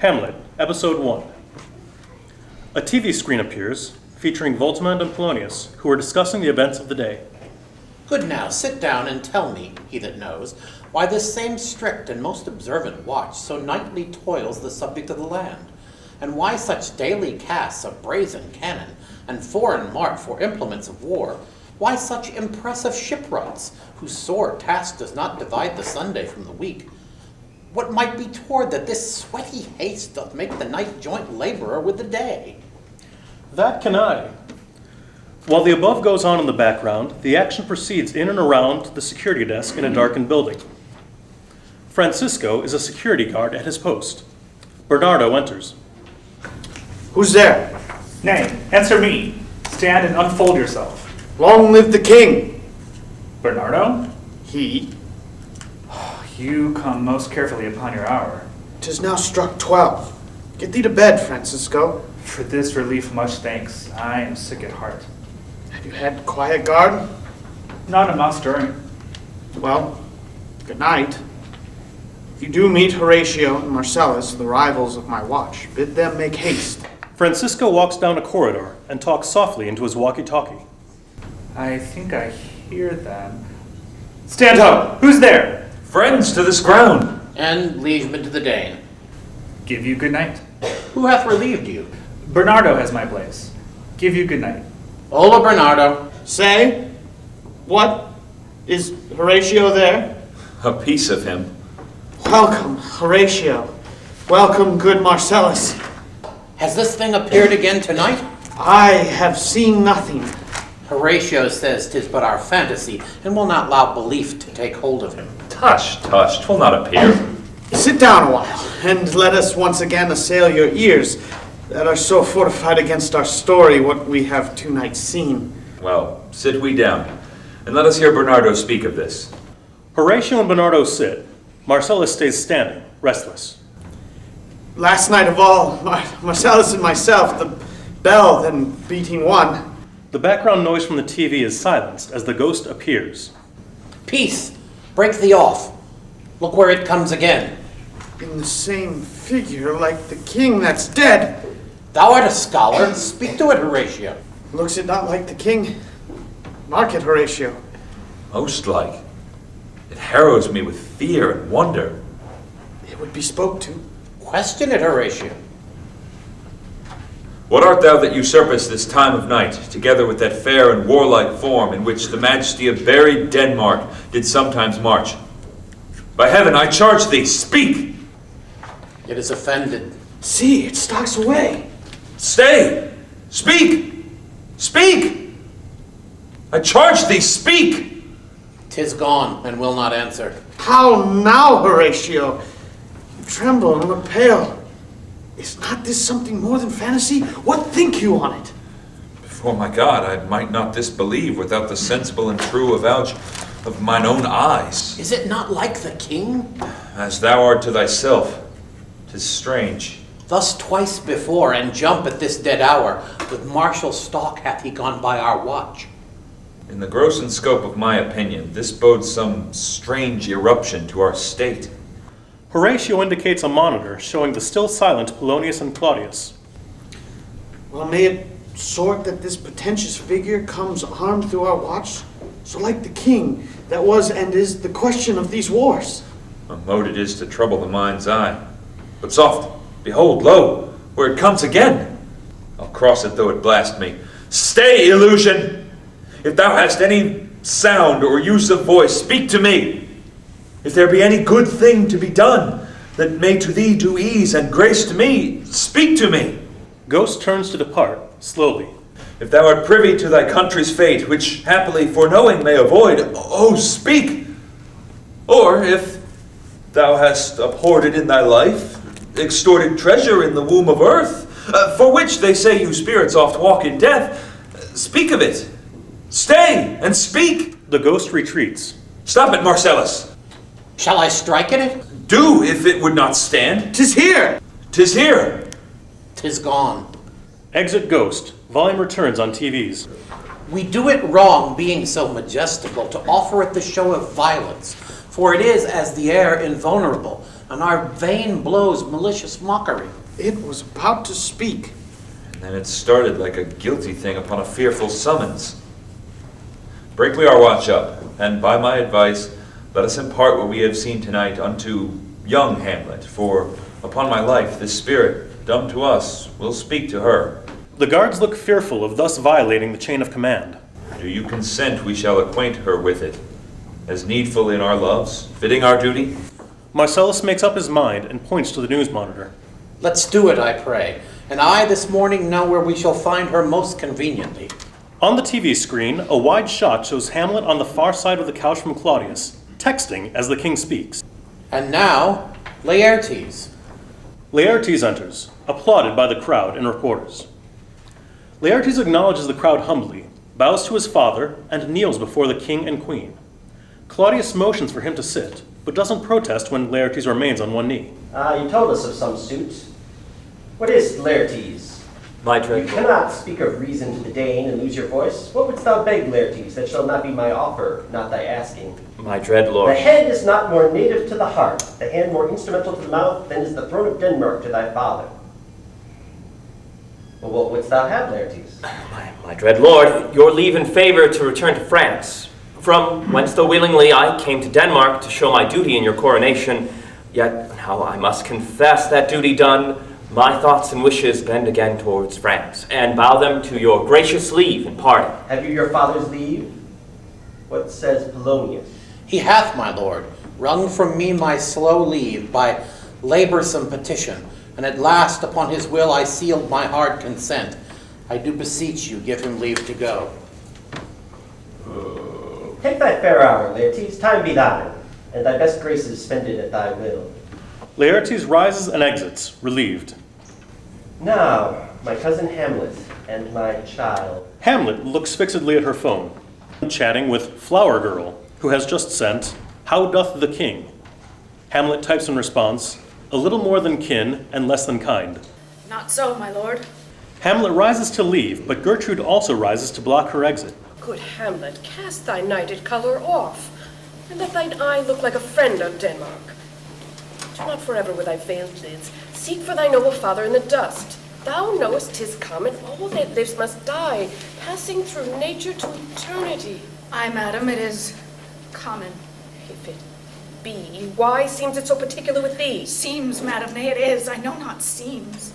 Hamlet, Episode 1. A TV screen appears, featuring Voltimand and Polonius, who are discussing the events of the day. Good now, sit down and tell me, he that knows, why this same strict and most observant watch so nightly toils the subject of the land, and why such daily casts of brazen cannon and foreign mart for implements of war, why such impressive shipwrights, whose sore task does not divide the Sunday from the week. What might be toward that this sweaty haste doth make the night joint laborer with the day? That can I. While the above goes on in the background, the action proceeds in and around the security desk in a darkened building. Francisco is a security guard at his post. Bernardo enters. Who's there? Nay, answer me. Stand and unfold yourself. Long live the king! Bernardo? He? You come most carefully upon your hour. 'Tis now struck 12. Get thee to bed, Francisco. For this relief much thanks. I am sick at heart. Have you had quiet guard? Not a mouse stirring. Well, good night. If you do meet Horatio and Marcellus, the rivals of my watch, bid them make haste. Francisco walks down a corridor and talks softly into his walkie-talkie. I think I hear them. Stand up! Who's there? Friends to this ground! And liegemen to the Dane. Give you good night. Who hath relieved you? Bernardo has my place. Give you good night. Hola, Bernardo. Say, what? Is Horatio there? A piece of him. Welcome, Horatio. Welcome, good Marcellus. Has this thing appeared again tonight? I have seen nothing. Horatio says 'tis but our fantasy, and will not allow belief to take hold of him. Tush, 'twill not appear. Sit down a while, and let us once again assail your ears that are so fortified against our story what we have two-nights seen. Well, sit we down, and let us hear Bernardo speak of this. Horatio and Bernardo sit. Marcellus stays standing, restless. Last night of all, Marcellus and myself, the bell then beating one. The background noise from the TV is silenced as the ghost appears. Peace! Break thee off. Look where it comes again. In the same figure like the king that's dead. Thou art a scholar. Speak to it, Horatio. Looks it not like the king? Mark it, Horatio. Most like. It harrows me with fear and wonder. It would be spoke to. Question it, Horatio. What art thou that usurpest this time of night, together with that fair and warlike form in which the majesty of buried Denmark did sometimes march? By heaven, I charge thee, speak! It is offended. See, it stalks away. Stay! Speak! Speak! I charge thee, speak! 'Tis gone, and will not answer. How now, Horatio? You tremble and look pale. Is not this something more than fantasy? What think you on it? Before my God, I might not disbelieve without the sensible and true avouch of mine own eyes. Is it not like the king? As thou art to thyself, 'tis strange. Thus twice before, and jump at this dead hour, with martial stalk hath he gone by our watch. In the gross and scope of my opinion, this bodes some strange eruption to our state. Horatio indicates a monitor showing the still silent Polonius and Claudius. Well, may it sort that this pretentious figure comes armed through our watch? So like the king, that was and is the question of these wars. A mode it is to trouble the mind's eye. But soft, behold, lo, where it comes again. I'll cross it though it blast me. Stay, illusion! If thou hast any sound or use of voice, speak to me. If there be any good thing to be done, that may to thee do ease and grace to me, speak to me. Ghost turns to depart, slowly. If thou art privy to thy country's fate, which happily foreknowing may avoid, oh, speak! Or if thou hast abhorred in thy life, extorted treasure in the womb of earth, for which they say you spirits oft walk in death, speak of it. Stay and speak! The ghost retreats. Stop it, Marcellus! Shall I strike at it? Do, if it would not stand. 'Tis here! 'Tis here! 'Tis gone. Exit ghost. Volume returns on TVs. We do it wrong, being so majestical, to offer it the show of violence, for it is as the air invulnerable, and our vain blows malicious mockery. It was about to speak. And then it started like a guilty thing upon a fearful summons. Break we our watch up, and by my advice, let us impart what we have seen tonight unto young Hamlet, for upon my life this spirit, dumb to us, will speak to her. The guards look fearful of thus violating the chain of command. Do you consent we shall acquaint her with it, as needful in our loves, fitting our duty? Marcellus makes up his mind and points to the news monitor. Let's do it, I pray, and I this morning know where we shall find her most conveniently. On the TV screen, a wide shot shows Hamlet on the far side of the couch from Claudius, texting as the king speaks. And now, Laertes. Laertes enters, applauded by the crowd and reporters. Laertes acknowledges the crowd humbly, bows to his father, and kneels before the king and queen. Claudius motions for him to sit, but doesn't protest when Laertes remains on one knee. You told us of some suit. What is Laertes? My You dread lord, cannot speak of reason to the Dane and lose your voice. What wouldst thou beg, Laertes, that shall not be my offer, not thy asking? my dread The lord, head is not more native to the heart, the hand more instrumental to the mouth, than is the throne of Denmark to thy father. Well, what wouldst thou have, Laertes? my dread lord, your leave and favor to return to France, from whence though willingly I came to Denmark to show my duty in your coronation, yet now I must confess that duty done, my thoughts and wishes bend again towards France, and bow them to your gracious leave and pardon. Have you your father's leave? What says Polonius? He hath, my lord, wrung from me my slow leave by laborsome petition, and at last upon his will I sealed my hard consent. I do beseech you, give him leave to go. Take thy fair hour, Laertes, time be thine, and thy best graces spend it at thy will. Laertes rises and exits, relieved. Now, my cousin Hamlet and my child. Hamlet looks fixedly at her phone, chatting with Flower Girl, who has just sent, "How doth the king?" Hamlet types in response, "A little more than kin and less than kind." Not so, my lord. Hamlet rises to leave, but Gertrude also rises to block her exit. Good Hamlet, cast thy knighted colour off, and let thine eye look like a friend of Denmark. Do not forever with thy veiled lids seek for thy noble father in the dust. Thou knowest 'tis common, all that lives must die, passing through nature to eternity. Aye, madam, it is common. If it be, why seems it so particular with thee? Seems, madam, nay, it is. I know not seems.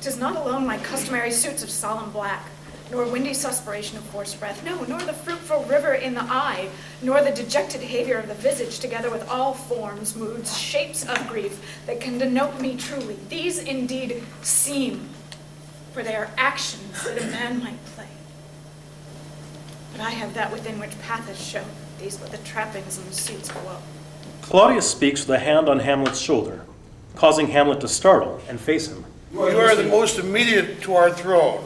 'Tis not alone my customary suits of solemn black, nor windy suspiration of forced breath, no, nor the fruitful river in the eye, nor the dejected behavior of the visage, together with all forms, moods, shapes of grief that can denote me truly. These indeed seem, for they are actions that a man might play. But I have that within which path is shown. These but the trappings and the suits below. Claudius speaks with a hand on Hamlet's shoulder, causing Hamlet to startle and face him. You are the most immediate to our throne,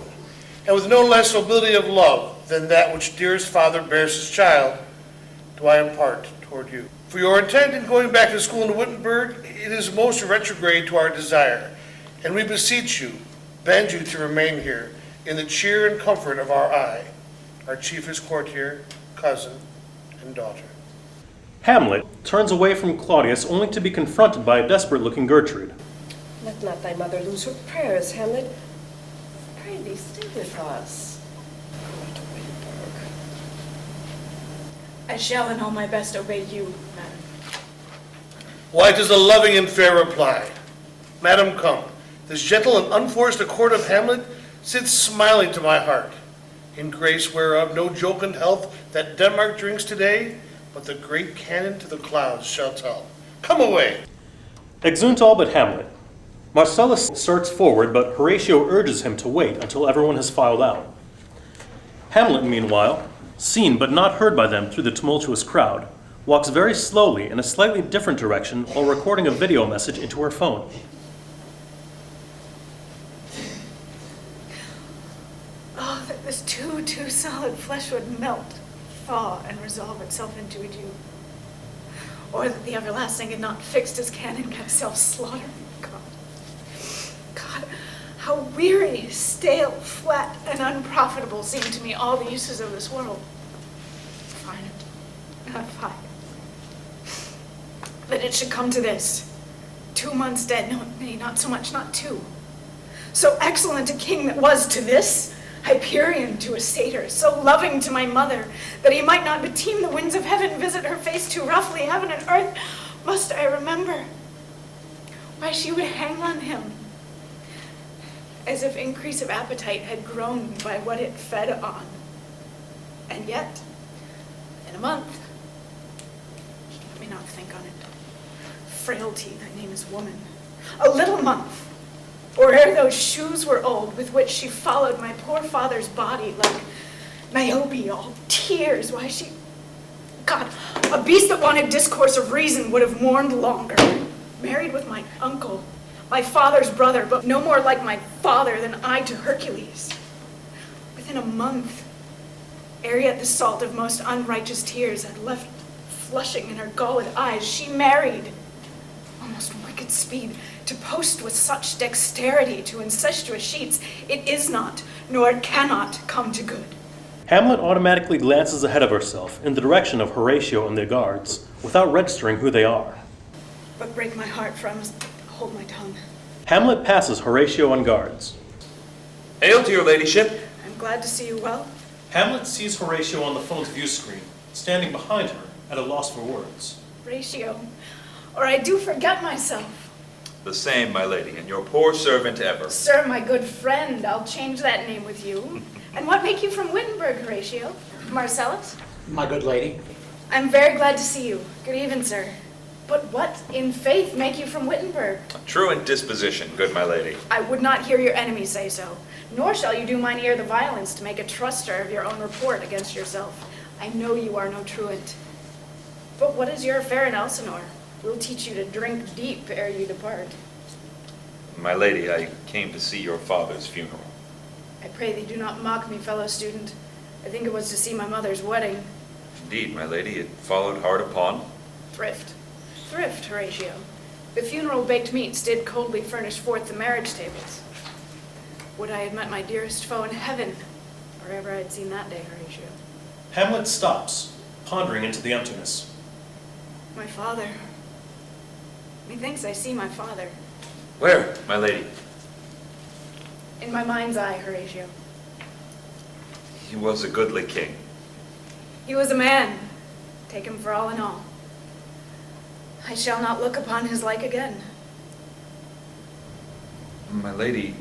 and with no less nobility of love than that which dearest father bears his child, do I impart toward you. For your intent in going back to school in Wittenberg, it is most retrograde to our desire, and we beseech you, bend you to remain here in the cheer and comfort of our eye, our chiefest courtier, cousin, and daughter. Hamlet turns away from Claudius only to be confronted by a desperate-looking Gertrude. Let not thy mother lose her prayers, Hamlet. Pray thee, stay with us. Go to Wittenberg. I shall in all my best obey you, madam. Why, 'tis a loving and fair reply. Madam, come. This gentle and unforced accord of Hamlet sits smiling to my heart, in grace whereof no jocund health that Denmark drinks today, but the great cannon to the clouds shall tell. Come away. Exeunt all but Hamlet. Marcellus starts forward, but Horatio urges him to wait until everyone has filed out. Hamlet, meanwhile, seen but not heard by them through the tumultuous crowd, walks very slowly in a slightly different direction while recording a video message into her phone. Oh, that this too solid flesh would melt, thaw, and resolve itself into a dew. Or that the everlasting had not fixed his cannon against self-slaughter. God, how weary, stale, flat, and unprofitable seem to me all the uses of this world. Fine, not fine. That it should come to this. 2 months dead, no, nay, not so much, not 2. So excellent a king that was to this, Hyperion to a satyr, so loving to my mother, that he might not beteem the winds of heaven visit her face too roughly, heaven and earth, must I remember. Why she would hang on him, as if increase of appetite had grown by what it fed on. And yet, in a month, let me not think on it, frailty, thy name is woman, a little month, or ere those shoes were old with which she followed my poor father's body like Niobe, all tears, why she, God, a beast that wanted discourse of reason would have mourned longer, married with my uncle, my father's brother, but no more like my father than I to Hercules. Within a month, ere yet the salt of most unrighteous tears had left flushing in her galled eyes, she married, almost wicked speed, to post with such dexterity to incestuous sheets, it is not, nor it cannot come to good. Hamlet automatically glances ahead of herself in the direction of Horatio and the guards, without registering who they are. But break my heart, for I must hold my tongue. Hamlet passes Horatio and guards. Hail to your ladyship. I'm glad to see you well. Hamlet sees Horatio on the phone's view screen, standing behind her, at a loss for words. Ratio, or I do forget myself. The same, my lady, and your poor servant ever. Sir, my good friend, I'll change that name with you. And what make you from Wittenberg, Horatio? Marcellus? My good lady. I'm very glad to see you. Good even, sir. But what, in faith, make you from Wittenberg? Truant disposition, good my lady. I would not hear your enemy say so, nor shall you do mine ear the violence to make a truster of your own report against yourself. I know you are no truant. But what is your affair in Elsinore? We'll teach you to drink deep ere you depart. My lady, I came to see your father's funeral. I pray thee do not mock me, fellow student. I think it was to see my mother's wedding. Indeed, my lady, it followed hard upon. Thrift, Horatio. The funeral baked meats did coldly furnish forth the marriage tables. Would I had met my dearest foe in heaven, or ever I had seen that day, Horatio. Hamlet stops, pondering into the emptiness. My father. Methinks I see my father. Where, my lady? In my mind's eye, Horatio. He was a goodly king. He was a man. Take him for all in all. I shall not look upon his like again. My lady,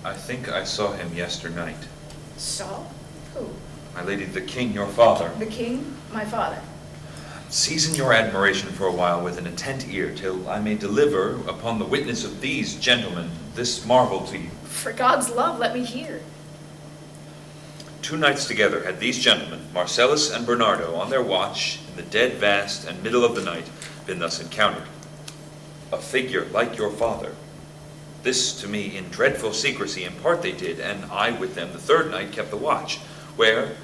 I think I saw him yesternight. Saw? Who? My lady, the king, your father. The king? My father. Season your admiration for a while with an attent ear, till I may deliver, upon the witness of these gentlemen, this marvel to you. For God's love, let me hear. 2 nights together had these gentlemen, Marcellus and Bernardo, on their watch, in the dead vast and middle of the night, been thus encountered. A figure like your father. This to me in dreadful secrecy in part they did, and I with them the 3rd night kept the watch, where,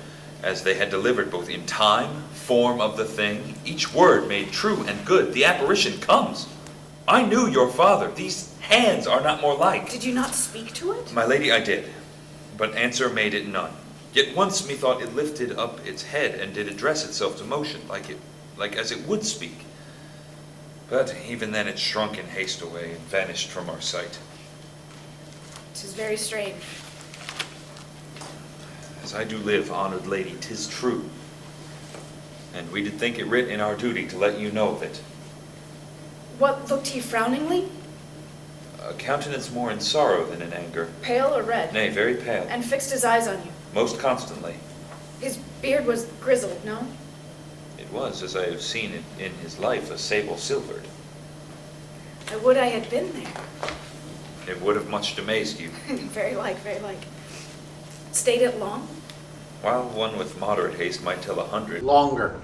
as they had delivered both in time, form of the thing, each word made true and good, the apparition comes. I knew your father. These hands are not more like. Did you not speak to it? My lady, I did, but answer made it none. Yet once methought it lifted up its head and did address itself to motion, like as it would speak. But even then it shrunk in haste away and vanished from our sight. 'Tis very strange. As I do live, honored lady, 'tis true. And we did think it writ in our duty to let you know of it. What, looked he frowningly? A countenance more in sorrow than in anger. Pale or red? Nay, very pale. And fixed his eyes on you? Most constantly. His beard was grizzled, no? It was, as I have seen it in his life, a sable silvered. I would I had been there. It would have much amazed you. Very like. Stayed it long? While one with moderate haste might tell 100. Longer.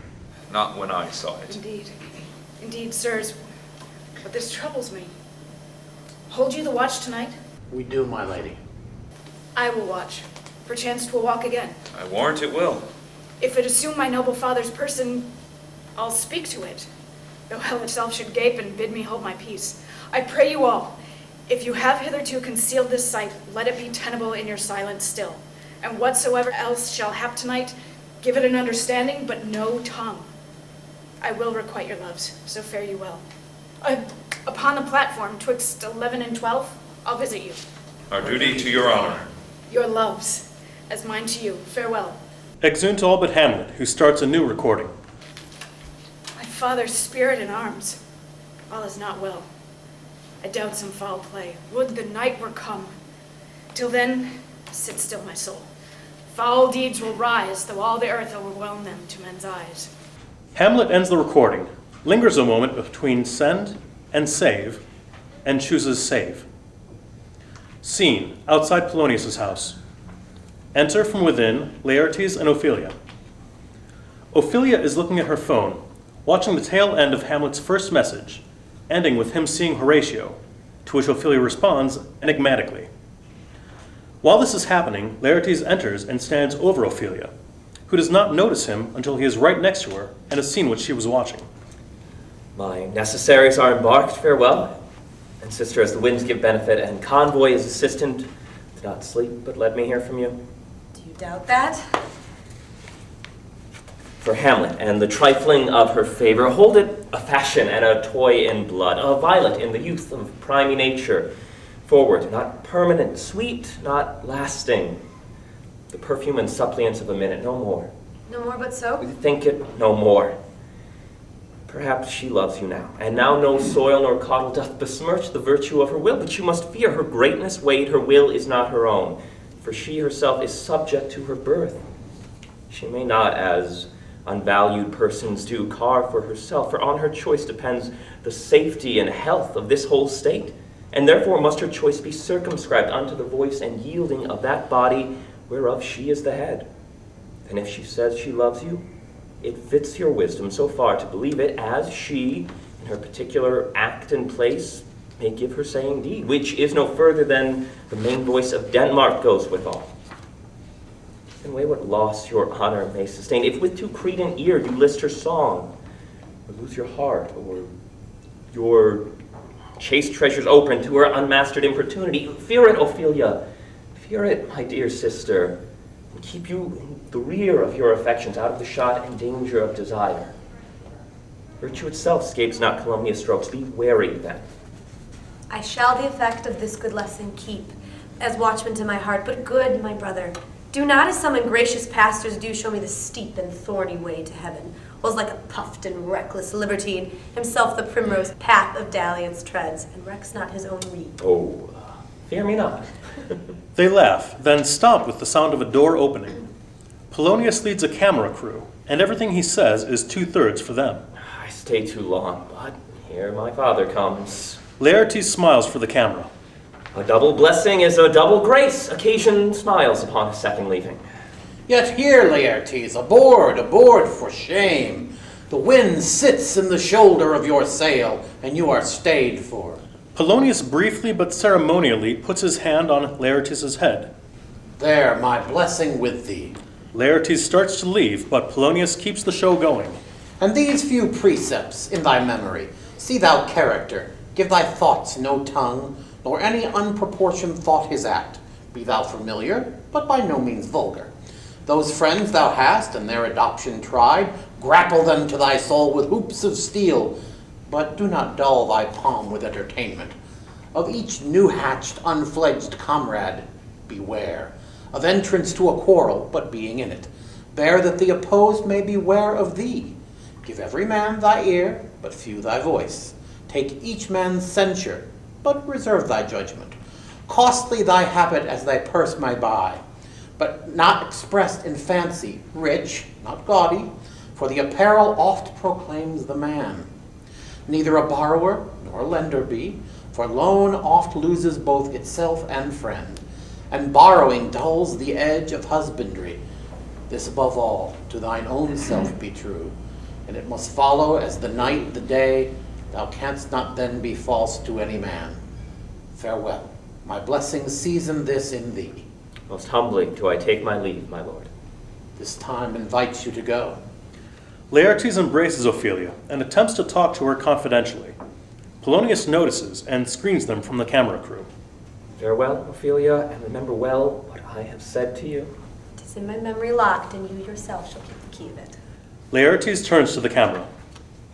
Not when I saw it. Indeed, sirs. But this troubles me. Hold you the watch tonight? We do, my lady. I will watch. Perchance 'twill walk again. I warrant it will. If it assume my noble father's person, I'll speak to it, though hell itself should gape and bid me hold my peace. I pray you all, if you have hitherto concealed this sight, let it be tenable in your silence still. And whatsoever else shall hap tonight, give it an understanding, but no tongue. I will requite your loves, so fare you well. Upon upon the platform, twixt 11 and 12, I'll visit you. Our duty to your honor. Your loves, as mine to you. Farewell. Exeunt all but Hamlet, who starts a new recording. My father's spirit in arms. All is not well. I doubt some foul play. Would the night were come. Till then, sit still, my soul. Foul deeds will rise, though all the earth overwhelm them to men's eyes. Hamlet ends the recording, lingers a moment between send and save, and chooses save. Scene, outside Polonius' house. Enter from within Laertes and Ophelia. Ophelia is looking at her phone, watching the tail end of Hamlet's first message, ending with him seeing Horatio, to which Ophelia responds enigmatically. While this is happening, Laertes enters and stands over Ophelia, who does not notice him until he is right next to her and has seen what she was watching. My necessaries are embarked, farewell. And sister, as the winds give benefit, and convoy as assistant, do not sleep, but let me hear from you. Do you doubt that? For Hamlet and the trifling of her favor, hold it a fashion and a toy in blood, a violet in the youth of primy nature. Forward, not permanent, sweet, not lasting. The perfume and suppliance of a minute, no more. No more but so? Think it no more. Perhaps she loves you now, and now no soil nor coddle doth besmirch the virtue of her will, but you must fear her greatness weighed, her will is not her own, for she herself is subject to her birth. She may not, as unvalued persons do, carve for herself, for on her choice depends the safety and health of this whole state, and therefore must her choice be circumscribed unto the voice and yielding of that body whereof she is the head. And if she says she loves you, it fits your wisdom so far to believe it, as she, in her particular act and place, may give her saying deed, which is no further than the main voice of Denmark goes withal. And weigh what loss your honor may sustain, if with too credent ear you list her song, or lose your heart, or your chaste treasures open to her unmastered importunity. Fear it, Ophelia, fear it, my dear sister, and keep you in the rear of your affections, out of the shot and danger of desire. Virtue itself scapes not calumnious strokes. Be wary then. I shall the effect of this good lesson keep, as watchman to my heart, but good, my brother, do not as some ungracious pastors do show me the steep and thorny way to heaven, whilst like a puffed and reckless libertine, himself the primrose path of dalliance treads, and recks not his own reed. Oh, fear me not. They laugh, then stop with the sound of a door opening. Polonius leads a camera crew, and everything he says is 2/3 for them. I stay too long, but here my father comes. Laertes smiles for the camera. A double blessing is a double grace. Occasion smiles upon a second leaving. Yet here, Laertes, aboard, for shame. The wind sits in the shoulder of your sail, and you are stayed for. Polonius briefly but ceremonially puts his hand on Laertes' head. There, my blessing with thee. Laertes starts to leave, but Polonius keeps the show going. And these few precepts in thy memory, see thou character, give thy thoughts no tongue, nor any unproportioned thought his act. Be thou familiar, but by no means vulgar. Those friends thou hast and their adoption tried, grapple them to thy soul with hoops of steel, but do not dull thy palm with entertainment. Of each new-hatched, unfledged comrade, beware. Of entrance to a quarrel, but being in it. Bear that the opposed may beware of thee. Give every man thy ear, but few thy voice. Take each man's censure, but reserve thy judgment. Costly thy habit as thy purse may buy, but not expressed in fancy, rich, not gaudy, for the apparel oft proclaims the man. Neither a borrower nor a lender be, for loan oft loses both itself and friend, and borrowing dulls the edge of husbandry. This above all, to thine own self be true, and it must follow as the night the day, thou canst not then be false to any man. Farewell, my blessings season this in thee. Most humbly do I take my leave, my lord. This time invites you to go. Laertes embraces Ophelia and attempts to talk to her confidentially. Polonius notices and screens them from the camera crew. Farewell, Ophelia, and remember well what I have said to you. 'Tis in my memory locked, and you yourself shall keep the key of it. Laertes turns to the camera.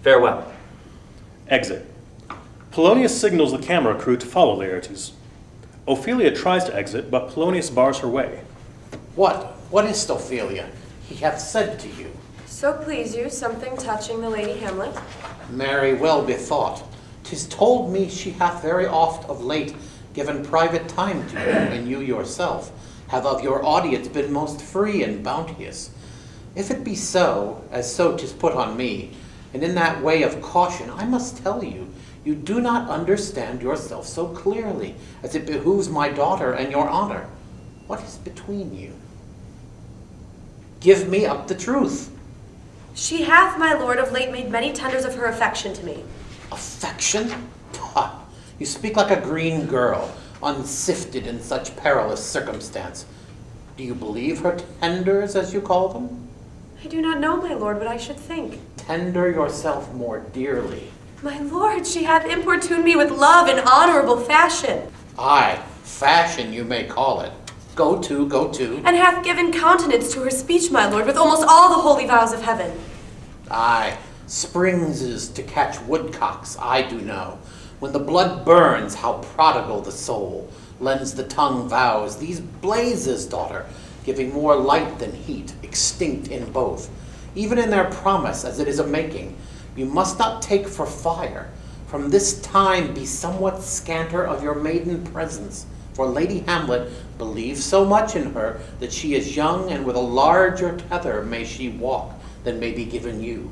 Farewell. Exit. Polonius signals the camera crew to follow Laertes. Ophelia tries to exit, but Polonius bars her way. What is Ophelia? He hath said to you. So please you, something touching the Lady Hamlet? Marry, well bethought. 'Tis told me she hath very oft of late given private time to you, and you yourself have of your audience been most free and bounteous. If it be so, as so 'tis put on me, and in that way of caution, I must tell you, you do not understand yourself so clearly as it behooves my daughter and your honor. What is between you? Give me up the truth. She hath, my lord, of late made many tenders of her affection to me. Affection? Pah! You speak like a green girl, unsifted in such perilous circumstance. Do you believe her tenders, as you call them? I do not know, my lord, what I should think. Tender yourself more dearly. My lord, she hath importuned me with love in honorable fashion. Aye, fashion you may call it. Go to. And hath given countenance to her speech, my lord, with almost all the holy vows of heaven. Aye, springs is to catch woodcocks, I do know. When the blood burns, how prodigal the soul. Lends the tongue vows, these blazes, daughter, giving more light than heat, extinct in both. Even in their promise, as it is a making, you must not take for fire. From this time be somewhat scanter of your maiden presence. For Lady Hamlet believes so much in her that she is young, and with a larger tether may she walk than may be given you.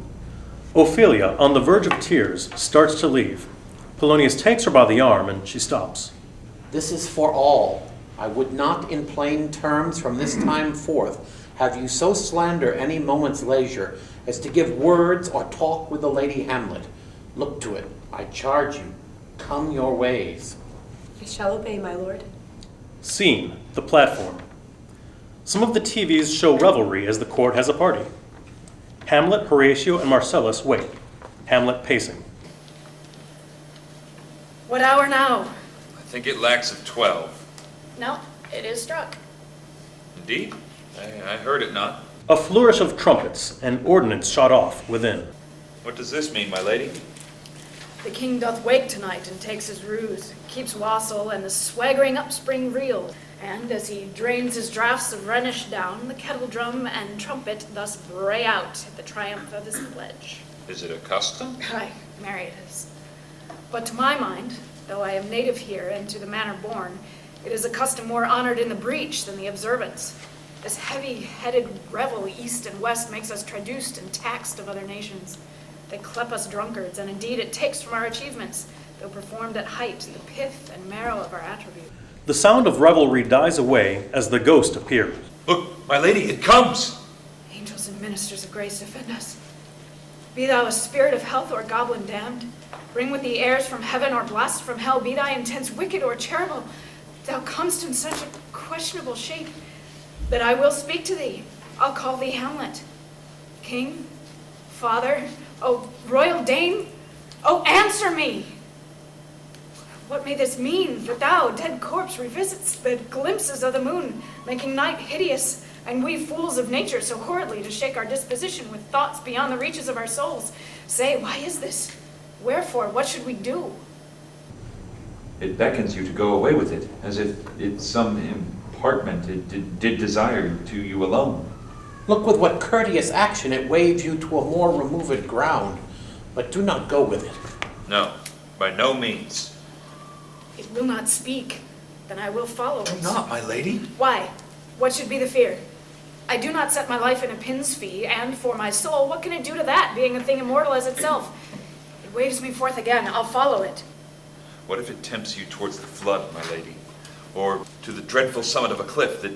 Ophelia, on the verge of tears, starts to leave. Polonius takes her by the arm, and she stops. This is for all. I would not in plain terms from this time forth have you so slander any moment's leisure as to give words or talk with the Lady Hamlet. Look to it, I charge you. Come your ways. I shall obey, my lord. Scene, the platform. Some of the TVs show revelry as the court has a party. Hamlet, Horatio, and Marcellus wait. Hamlet pacing. What hour now? I think it lacks of 12. No, it is struck. Indeed? I heard it not. A flourish of trumpets and ordnance shot off within. What does this mean, my lady? The king doth wake tonight and takes his ruse, keeps wassail and the swaggering upspring reel. And as he drains his draughts of Rhenish down, the kettle drum and trumpet thus bray out at the triumph of his pledge. Is it a custom? Aye, marry it is. But to my mind, though I am native here and to the manner born, it is a custom more honored in the breach than the observance. This heavy-headed revel east and west makes us traduced and taxed of other nations. They clep us drunkards, and indeed it takes from our achievements, though performed at height, the pith and marrow of our attribute. The sound of revelry dies away as the ghost appears. Look, my lady, it comes! Angels and ministers of grace defend us. Be thou a spirit of health or goblin damned, bring with thee airs from heaven or blast from hell, be thy intents wicked or charitable, thou comest in such a questionable shape that I will speak to thee. I'll call thee Hamlet. King, father, oh royal Dane, oh answer me! What may this mean, that thou, dead corpse, revisits the glimpses of the moon, making night hideous, and we fools of nature so horridly to shake our disposition with thoughts beyond the reaches of our souls? Say, why is this? Wherefore, what should we do? It beckons you to go away with it, as if it's some impartment it did desire to you alone. Look with what courteous action it waves you to a more removed ground, but do not go with it. No, by no means. It will not speak, then I will follow Do it. not, my lady. Why? What should be the fear? I do not set my life in a pin's fee, and for my soul, what can it do to that, being a thing immortal as itself? It waves me forth again, I'll follow it. What if it tempts you towards the flood, my lady? Or to the dreadful summit of a cliff that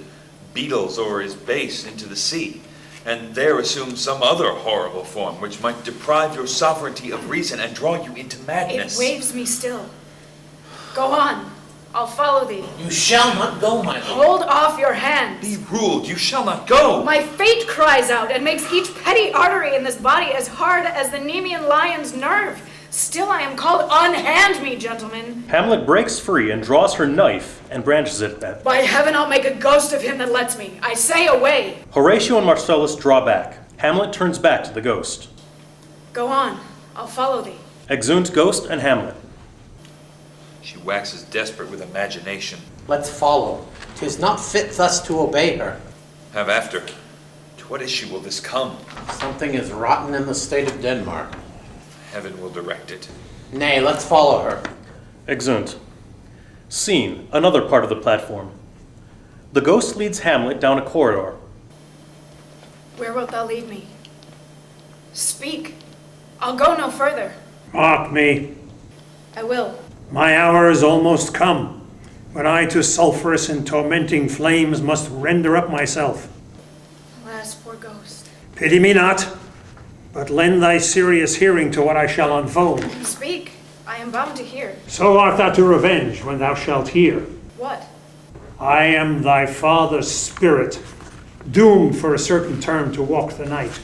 beetles o'er his base into the sea, and there assumes some other horrible form which might deprive your sovereignty of reason and draw you into madness? It waves me still. Go on, I'll follow thee. You shall not go, my lord. Hold off your hands. Be ruled, you shall not go. My fate cries out and makes each petty artery in this body as hard as the Nemean lion's nerve. Still I am called, unhand me, gentlemen. Hamlet breaks free and draws her knife and brandishes it at. By heaven, I'll make a ghost of him that lets me. I say away. Horatio and Marcellus draw back. Hamlet turns back to the ghost. Go on, I'll follow thee. Exeunt Ghost and Hamlet. She waxes desperate with imagination. Let's follow. 'Tis not fit thus to obey her. Have after. To what issue will this come? Something is rotten in the state of Denmark. Heaven will direct it. Nay, let's follow her. Exeunt. Scene, another part of the platform. The ghost leads Hamlet down a corridor. Where wilt thou lead me? Speak. I'll go no further. Mark me. I will. My hour is almost come, when I to sulphurous and tormenting flames must render up myself. Alas, poor ghost. Pity me not, but lend thy serious hearing to what I shall unfold. Speak. I am bound to hear. So art thou to revenge when thou shalt hear. What? I am thy father's spirit, doomed for a certain term to walk the night,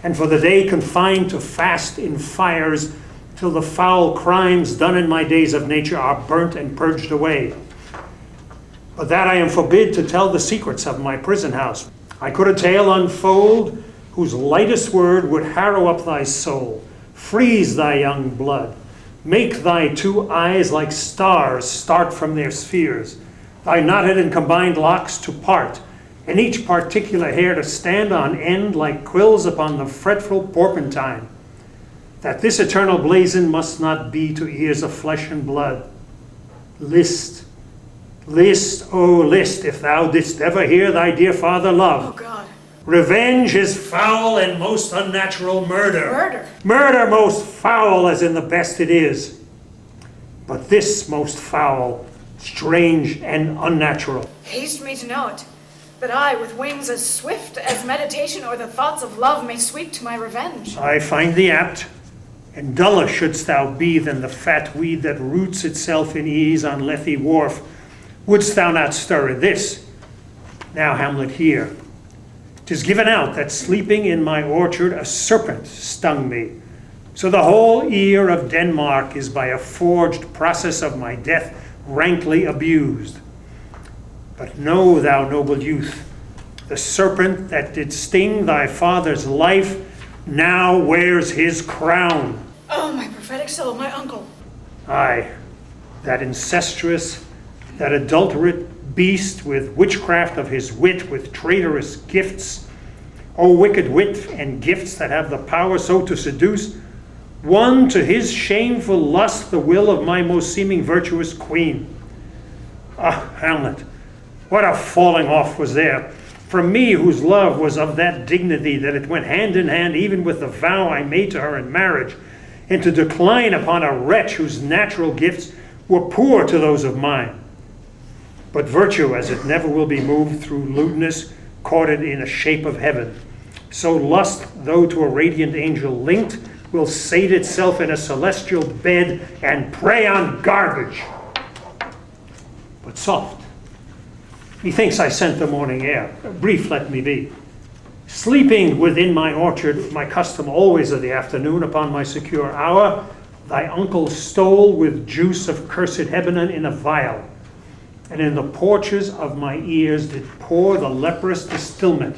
and for the day confined to fast in fires till the foul crimes done in my days of nature are burnt and purged away. But that I am forbid to tell the secrets of my prison house. I could a tale unfold whose lightest word would harrow up thy soul, freeze thy young blood, make thy two eyes like stars start from their spheres, thy knotted and combined locks to part, and each particular hair to stand on end like quills upon the fretful porpentine, that this eternal blazon must not be to ears of flesh and blood. List, list, oh list, if thou didst ever hear thy dear father love. Oh God. Revenge is foul and most unnatural murder. Murder? Murder most foul as in the best it is. But this most foul, strange and unnatural. Haste me to know it, that I, with wings as swift as meditation or the thoughts of love, may sweep to my revenge. I find thee apt, and duller shouldst thou be than the fat weed that roots itself in ease on Lethe wharf. Wouldst thou not stir in this? Now, Hamlet, hear. 'Tis given out that sleeping in my orchard a serpent stung me. So the whole ear of Denmark is by a forged process of my death rankly abused. But know thou, noble youth, the serpent that did sting thy father's life now wears his crown. Oh, my prophetic soul, my uncle. Aye, that incestuous, that adulterate beast with witchcraft of his wit, with traitorous gifts, O wicked wit and gifts that have the power so to seduce, won to his shameful lust the will of my most seeming virtuous queen. Ah, Hamlet, what a falling off was there from me, whose love was of that dignity that it went hand in hand even with the vow I made to her in marriage, and to decline upon a wretch whose natural gifts were poor to those of mine. But virtue, as it never will be moved through lewdness, caught it in a shape of heaven. So lust, though to a radiant angel linked, will sate itself in a celestial bed and prey on garbage. But soft. Methinks I scent the morning air. Brief let me be. Sleeping within my orchard, my custom always of the afternoon, upon my secure hour, thy uncle stole with juice of cursed Hebanon in a vial, and in the porches of my ears did pour the leprous distilment,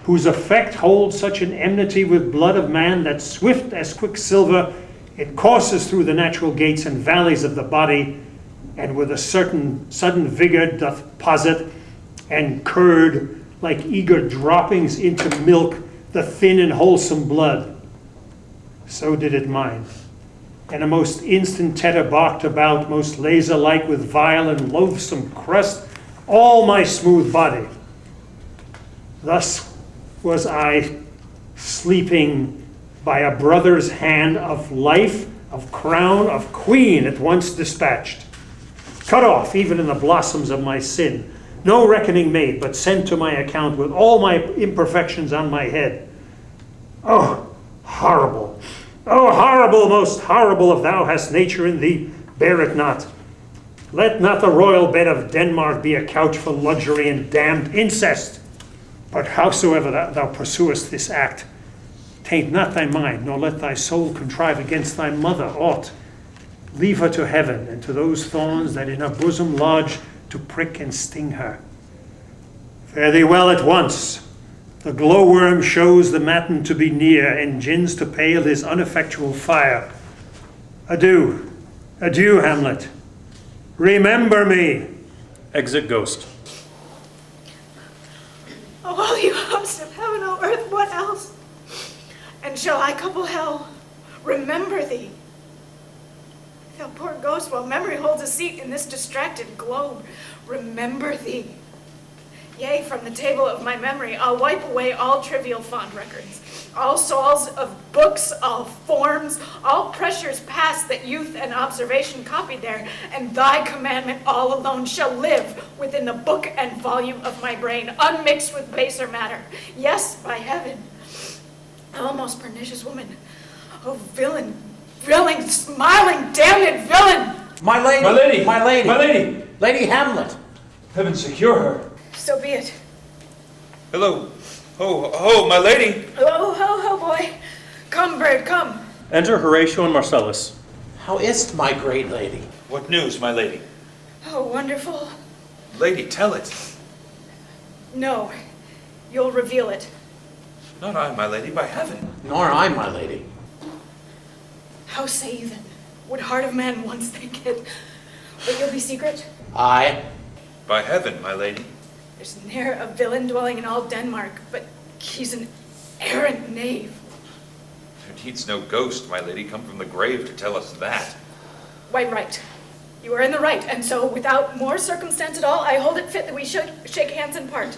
whose effect holds such an enmity with blood of man that swift as quicksilver it courses through the natural gates and valleys of the body, and with a certain sudden vigor doth posit and curd like eager droppings into milk the thin and wholesome blood. So did it mine. And a most instant tetter barked about, most laser-like with vile and loathsome crust, all my smooth body. Thus was I sleeping by a brother's hand of life, of crown, of queen at once dispatched. Cut off even in the blossoms of my sin, no reckoning made, but sent to my account with all my imperfections on my head. Oh, horrible! Oh, horrible, most horrible, if thou hast nature in thee, bear it not. Let not the royal bed of Denmark be a couch for luxury and damned incest. But howsoever thou pursuest this act, taint not thy mind, nor let thy soul contrive against thy mother aught. Leave her to heaven, and to those thorns that in her bosom lodge to prick and sting her. Fare thee well at once. The glowworm shows the matin to be near, and gins to pale his ineffectual fire. Adieu, adieu, Hamlet. Remember me. Exit Ghost. Oh, all you hosts of heaven, O earth, what else? And shall I couple hell? Remember thee. Thou poor ghost, while memory holds a seat in this distracted globe, remember thee. Yea, from the table of my memory, I'll wipe away all trivial fond records, all souls of books, all forms, all pressures past that youth and observation copied there, and thy commandment all alone shall live within the book and volume of my brain, unmixed with baser matter. Yes, by heaven. Oh, most pernicious woman. Oh, villain, smiling, damned villain. My lady! My lady! My lady! My lady! Lady Hamlet! Heaven secure her. So be it. Hello. Ho, my lady. Oh, ho, ho, boy. Come, bird, come. Enter Horatio and Marcellus. How is't, my great lady? What news, my lady? Oh, wonderful. Lady, tell it. No, you'll reveal it. Not I, my lady, by heaven. Nor I, my lady. How say you then? Would heart of man once think it? But you'll be secret? I. By heaven, my lady. There's ne'er a villain dwelling in all Denmark, but he's an errant knave. There needs no ghost, my lady, come from the grave to tell us that. Why, right. You are in the right, and so, without more circumstance at all, I hold it fit that we should shake hands and part.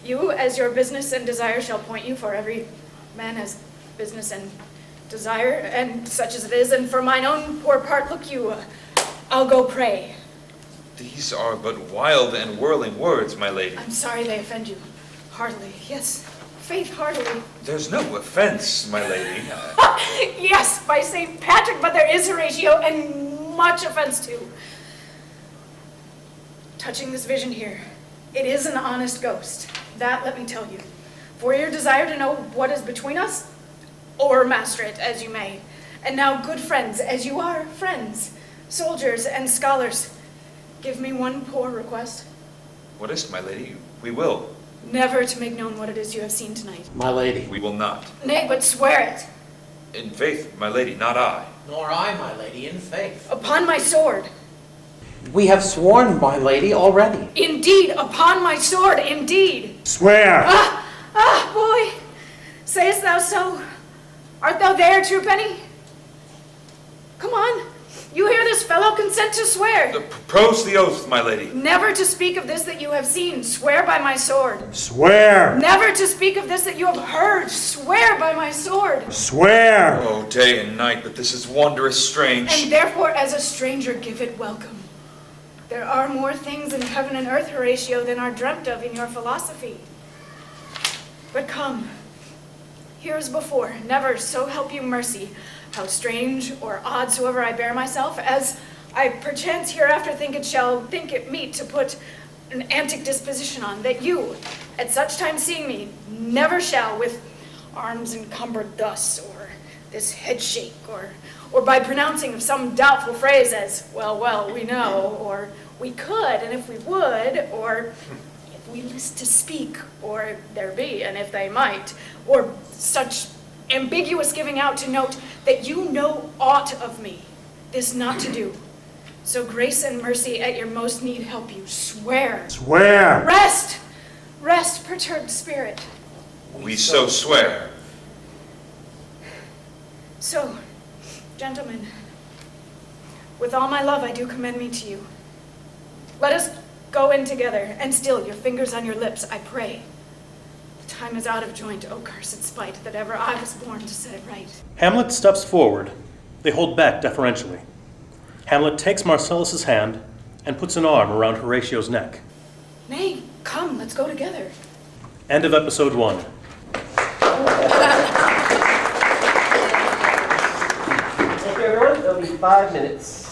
You, as your business and desire shall point you, for every man has business and desire, and such as it is, and for mine own poor part, look you, I'll go pray. These are but wild and whirling words, my lady. I'm sorry they offend you. Heartily, yes, faith heartily. There's no offense, my lady. Yes, by St. Patrick, but there is Horatio, and much offense too. Touching this vision here, it is an honest ghost. That let me tell you. For your desire to know what is between us, or master it as you may. And now, good friends, as you are friends, soldiers and scholars, give me one poor request. What is it, my lady? We will. Never to make known what it is you have seen tonight. My lady. We will not. Nay, but swear it. In faith, my lady, not I. Nor I, my lady, in faith. Upon my sword. We have sworn, my lady, already. Indeed, upon my sword, indeed. Swear. Boy, sayest thou so? Art thou there, true Penny? Come on, you hear this fellow, consent to swear. Propose the oath, my lady. Never to speak of this that you have seen, swear by my sword. Swear. Never to speak of this that you have heard, swear by my sword. Swear. Oh, day and night, but this is wondrous strange. And therefore, as a stranger, give it welcome. There are more things in heaven and earth, Horatio, than are dreamt of in your philosophy. But come, here as before, never, so help you mercy, how strange or odd soever I bear myself, as I perchance hereafter think it meet to put an antic disposition on, that you, at such time seeing me, never shall, with arms encumbered thus, or this head shake, or by pronouncing of some doubtful phrase as, well, we know, or we could, and if we would, or if we list to speak, or there be, and if they might, or such ambiguous giving out to note that you know aught of me, this not to do. So grace and mercy at your most need help you. Swear. Swear. Rest, perturbed spirit. We so swear. So, gentlemen, with all my love I do commend me to you. Let us go in together, and still your fingers on your lips, I pray. The time is out of joint, O cursed spite, that ever I was born to set it right. Hamlet steps forward. They hold back deferentially. Hamlet takes Marcellus's hand and puts an arm around Horatio's neck. Nay, come, let's go together. End of episode 1. Thank you, everyone. It'll be 5 minutes.